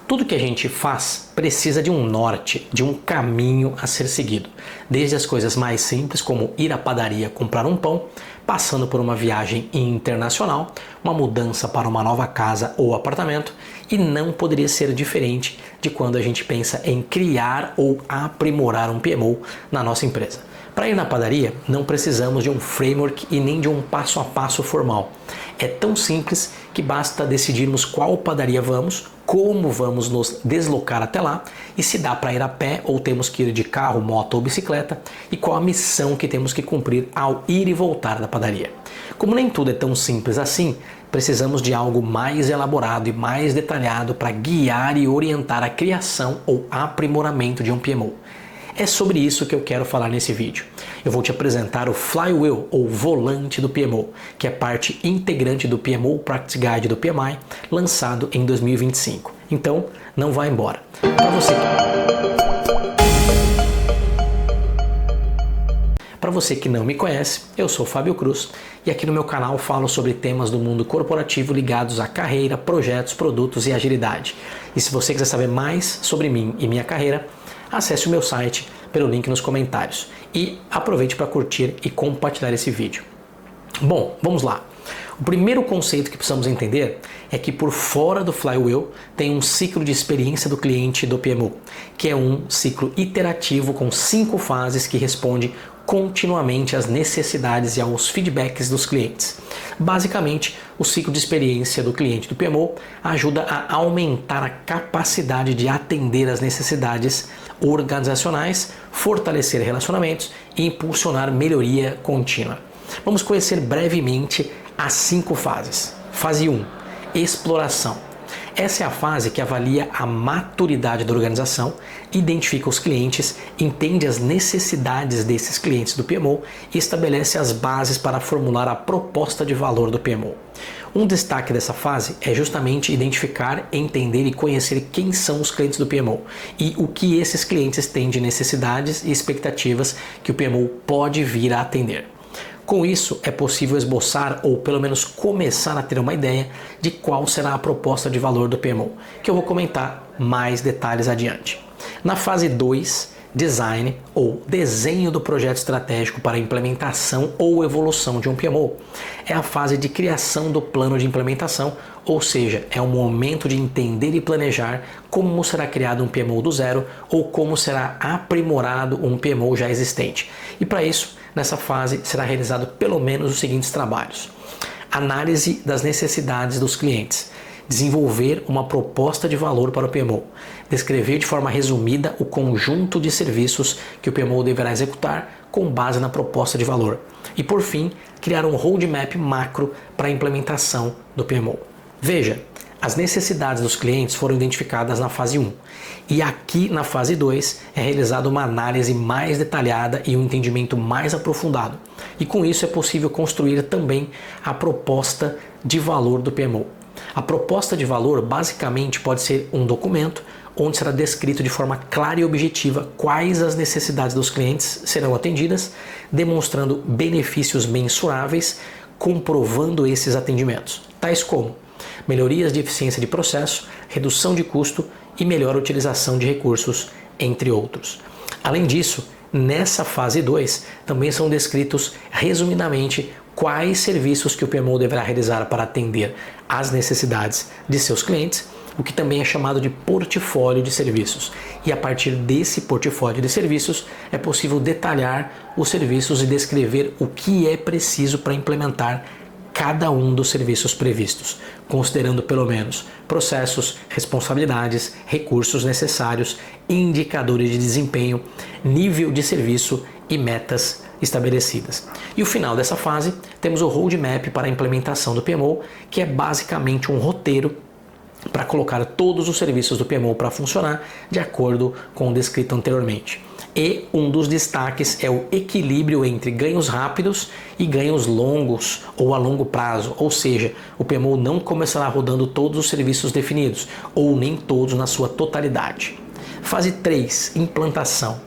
Tudo que a gente faz precisa de um norte, de um caminho a ser seguido. Desde as coisas mais simples, como ir à padaria comprar um pão, passando por uma viagem internacional, uma mudança para uma nova casa ou apartamento, e não poderia ser diferente de quando a gente pensa em criar ou aprimorar um PMO na nossa empresa. Para ir na padaria, não precisamos de um framework e nem de um passo a passo formal. É tão simples que basta decidirmos qual padaria vamos, como vamos nos deslocar até lá e se dá para ir a pé ou temos que ir de carro, moto ou bicicleta e qual a missão que temos que cumprir ao ir e voltar da padaria. Como nem tudo é tão simples assim, precisamos de algo mais elaborado e mais detalhado para guiar e orientar a criação ou aprimoramento de um PMO. É sobre isso que eu quero falar nesse vídeo. Eu vou te apresentar o Flywheel, ou volante do PMO, que é parte integrante do PMO Practice Guide do PMI, lançado em 2025. Então, não vá embora. Para você que não me conhece, eu sou Fábio Cruz e aqui no meu canal falo sobre temas do mundo corporativo ligados à carreira, projetos, produtos e agilidade. E se você quiser saber mais sobre mim e minha carreira, acesse o meu site pelo link nos comentários e aproveite para curtir e compartilhar esse vídeo. Bom, vamos lá. O primeiro conceito que precisamos entender é que por fora do Flywheel tem um ciclo de experiência do cliente do PMO, que é um ciclo iterativo com 5 fases que responde continuamente às necessidades e aos feedbacks dos clientes. Basicamente, o ciclo de experiência do cliente do PMO ajuda a aumentar a capacidade de atender às necessidades organizacionais, fortalecer relacionamentos e impulsionar melhoria contínua. Vamos conhecer brevemente as 5 fases. Fase 1, exploração. Essa é a fase que avalia a maturidade da organização, identifica os clientes, entende as necessidades desses clientes do PMO e estabelece as bases para formular a proposta de valor do PMO. Um destaque dessa fase é justamente identificar, entender e conhecer quem são os clientes do PMO e o que esses clientes têm de necessidades e expectativas que o PMO pode vir a atender. Com isso, é possível esboçar ou pelo menos começar a ter uma ideia de qual será a proposta de valor do PMO, que eu vou comentar mais detalhes adiante. Na fase 2, design ou desenho do projeto estratégico para implementação ou evolução de um PMO, é a fase de criação do plano de implementação, ou seja, é o momento de entender e planejar como será criado um PMO do zero ou como será aprimorado um PMO já existente. E para isso, nessa fase será realizado pelo menos os seguintes trabalhos: análise das necessidades dos clientes, desenvolver uma proposta de valor para o PMO, descrever de forma resumida o conjunto de serviços que o PMO deverá executar com base na proposta de valor e, por fim, criar um roadmap macro para a implementação do PMO. Veja, as necessidades dos clientes foram identificadas na fase 1 e aqui na fase 2 é realizada uma análise mais detalhada e um entendimento mais aprofundado. E com isso é possível construir também a proposta de valor do PMO. A proposta de valor basicamente pode ser um documento onde será descrito de forma clara e objetiva quais as necessidades dos clientes serão atendidas, demonstrando benefícios mensuráveis, comprovando esses atendimentos, tais como melhorias de eficiência de processo, redução de custo e melhor utilização de recursos, entre outros. Além disso, nessa fase 2 também são descritos resumidamente quais serviços que o PMO deverá realizar para atender às necessidades de seus clientes, o que também é chamado de portfólio de serviços. E a partir desse portfólio de serviços é possível detalhar os serviços e descrever o que é preciso para implementar cada um dos serviços previstos, considerando pelo menos processos, responsabilidades, recursos necessários, indicadores de desempenho, nível de serviço e metas estabelecidas. E o final dessa fase, temos o roadmap para a implementação do PMO, que é basicamente um roteiro para colocar todos os serviços do PMO para funcionar de acordo com o descrito anteriormente. E um dos destaques é o equilíbrio entre ganhos rápidos e ganhos longos ou a longo prazo, ou seja, o PMO não começará rodando todos os serviços definidos ou nem todos na sua totalidade. Fase 3, implantação.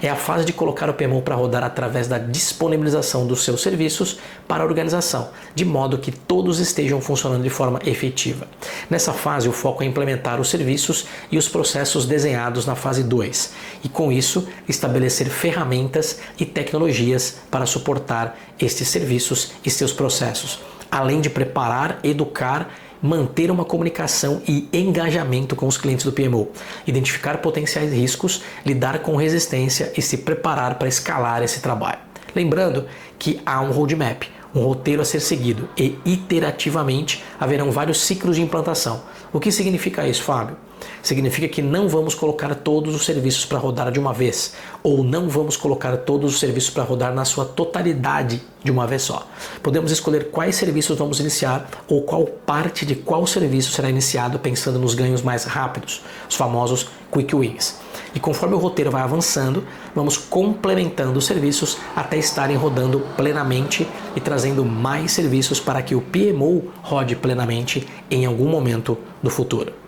É a fase de colocar o PMO para rodar através da disponibilização dos seus serviços para a organização, de modo que todos estejam funcionando de forma efetiva. Nessa fase, o foco é implementar os serviços e os processos desenhados na fase 2 e, com isso, estabelecer ferramentas e tecnologias para suportar estes serviços e seus processos, além de preparar, educar, manter uma comunicação e engajamento com os clientes do PMO, identificar potenciais riscos, lidar com resistência e se preparar para escalar esse trabalho. Lembrando que há um roadmap, um roteiro a ser seguido e iterativamente haverão vários ciclos de implantação. O que significa isso, Fábio? Significa que não vamos colocar todos os serviços para rodar de uma vez, ou não vamos colocar todos os serviços para rodar na sua totalidade de uma vez só. Podemos escolher quais serviços vamos iniciar ou qual parte de qual serviço será iniciado pensando nos ganhos mais rápidos, os famosos Quick Wins. E conforme o roteiro vai avançando, vamos complementando os serviços até estarem rodando plenamente e trazendo mais serviços para que o PMO rode plenamente em algum momento do futuro.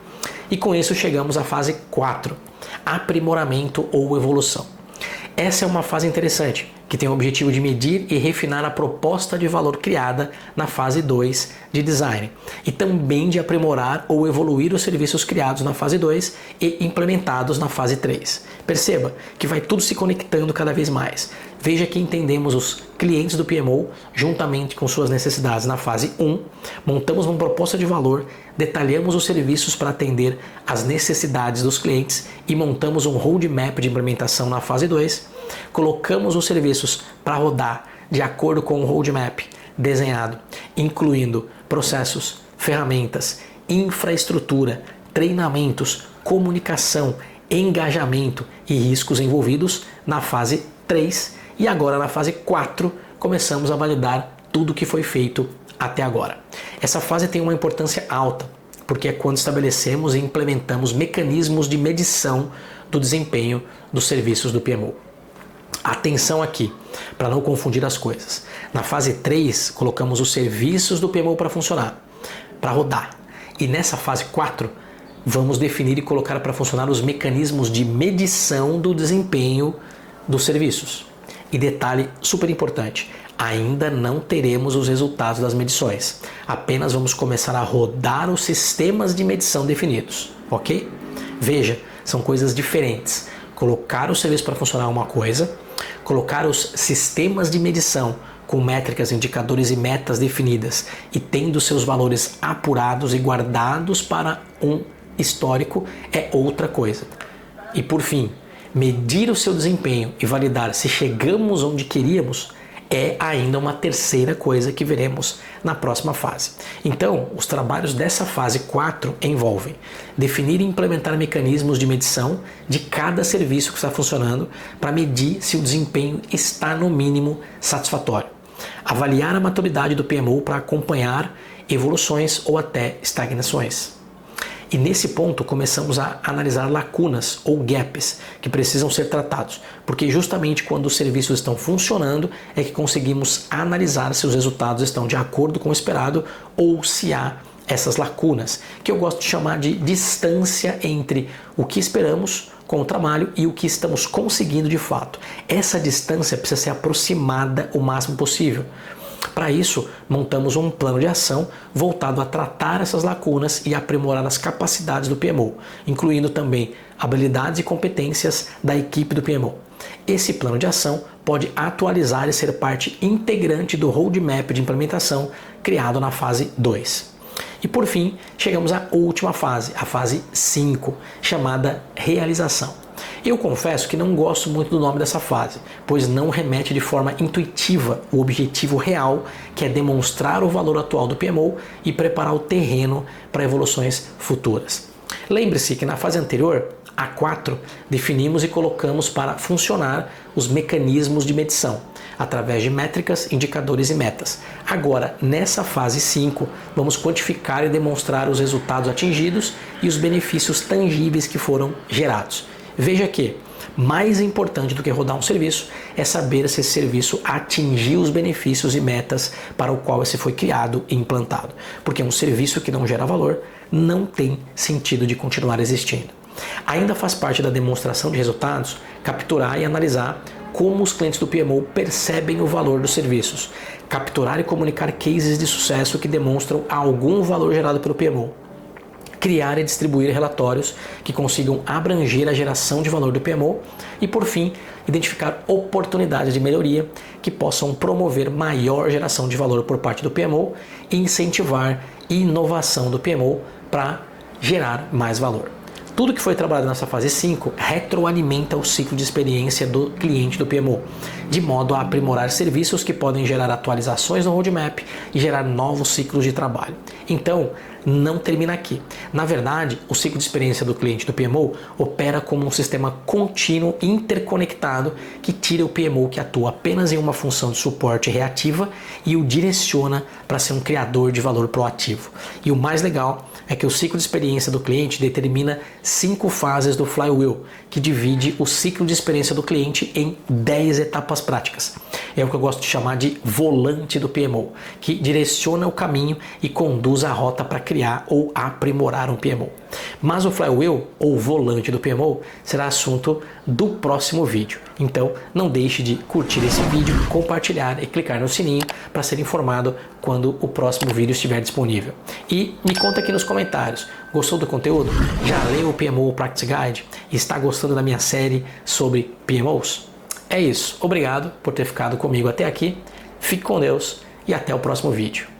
E com isso chegamos à fase 4, aprimoramento ou evolução. Essa é uma fase interessante, que tem o objetivo de medir e refinar a proposta de valor criada na fase 2 de design e também de aprimorar ou evoluir os serviços criados na fase 2 e implementados na fase 3. Perceba que vai tudo se conectando cada vez mais. Veja que entendemos os clientes do PMO juntamente com suas necessidades na fase 1, montamos uma proposta de valor, detalhamos os serviços para atender às necessidades dos clientes e montamos um roadmap de implementação na fase 2, colocamos os serviços para rodar de acordo com o roadmap desenhado, incluindo processos, ferramentas, infraestrutura, treinamentos, comunicação, engajamento e riscos envolvidos na fase 3 e agora na fase 4 começamos a validar tudo o que foi feito até agora. Essa fase tem uma importância alta, porque é quando estabelecemos e implementamos mecanismos de medição do desempenho dos serviços do PMO. Atenção aqui, para não confundir as coisas. Na fase 3, colocamos os serviços do PMO para funcionar, para rodar. E nessa fase 4, vamos definir e colocar para funcionar os mecanismos de medição do desempenho dos serviços. E detalhe super importante, ainda não teremos os resultados das medições. Apenas vamos começar a rodar os sistemas de medição definidos, ok? Veja, são coisas diferentes. Colocar o serviço para funcionar é uma coisa, colocar os sistemas de medição com métricas, indicadores e metas definidas e tendo seus valores apurados e guardados para um histórico é outra coisa. E por fim, medir o seu desempenho e validar se chegamos onde queríamos é ainda uma terceira coisa que veremos na próxima fase. Então, os trabalhos dessa fase 4 envolvem definir e implementar mecanismos de medição de cada serviço que está funcionando para medir se o desempenho está no mínimo satisfatório. Avaliar a maturidade do PMO para acompanhar evoluções ou até estagnações. E nesse ponto começamos a analisar lacunas ou gaps que precisam ser tratados, porque justamente quando os serviços estão funcionando é que conseguimos analisar se os resultados estão de acordo com o esperado ou se há essas lacunas, que eu gosto de chamar de distância entre o que esperamos com o trabalho e o que estamos conseguindo de fato. Essa distância precisa ser aproximada o máximo possível. Para isso, montamos um plano de ação voltado a tratar essas lacunas e aprimorar as capacidades do PMO, incluindo também habilidades e competências da equipe do PMO. Esse plano de ação pode atualizar e ser parte integrante do roadmap de implementação criado na fase 2. E por fim, chegamos à última fase, a fase 5, chamada realização. Eu confesso que não gosto muito do nome dessa fase, pois não remete de forma intuitiva o objetivo real, que é demonstrar o valor atual do PMO e preparar o terreno para evoluções futuras. Lembre-se que na fase anterior, a 4, definimos e colocamos para funcionar os mecanismos de medição, através de métricas, indicadores e metas. Agora, nessa fase 5, vamos quantificar e demonstrar os resultados atingidos e os benefícios tangíveis que foram gerados. Veja que, mais importante do que rodar um serviço, é saber se esse serviço atingiu os benefícios e metas para o qual esse foi criado e implantado. Porque um serviço que não gera valor não tem sentido de continuar existindo. Ainda faz parte da demonstração de resultados capturar e analisar como os clientes do PMO percebem o valor dos serviços, capturar e comunicar cases de sucesso que demonstram algum valor gerado pelo PMO, criar e distribuir relatórios que consigam abranger a geração de valor do PMO e, por fim, identificar oportunidades de melhoria que possam promover maior geração de valor por parte do PMO e incentivar inovação do PMO para gerar mais valor. Tudo que foi trabalhado nessa fase 5 retroalimenta o ciclo de experiência do cliente do PMO, de modo a aprimorar serviços que podem gerar atualizações no roadmap e gerar novos ciclos de trabalho. Então, não termina aqui. Na verdade, o ciclo de experiência do cliente do PMO opera como um sistema contínuo interconectado que tira o PMO que atua apenas em uma função de suporte reativa e o direciona para ser um criador de valor proativo. E o mais legal é que o ciclo de experiência do cliente determina 5 fases do Flywheel, que divide o ciclo de experiência do cliente em 10 etapas práticas. É o que eu gosto de chamar de volante do PMO, que direciona o caminho e conduz a rota para criar ou aprimorar um PMO. Mas o Flywheel, ou volante do PMO, será assunto do próximo vídeo. Então não deixe de curtir esse vídeo, compartilhar e clicar no sininho para ser informado quando o próximo vídeo estiver disponível. E me conta aqui nos comentários, gostou do conteúdo? Já leu o PMO Practice Guide? Está gostando da minha série sobre PMOs? É isso, obrigado por ter ficado comigo até aqui, fique com Deus e até o próximo vídeo.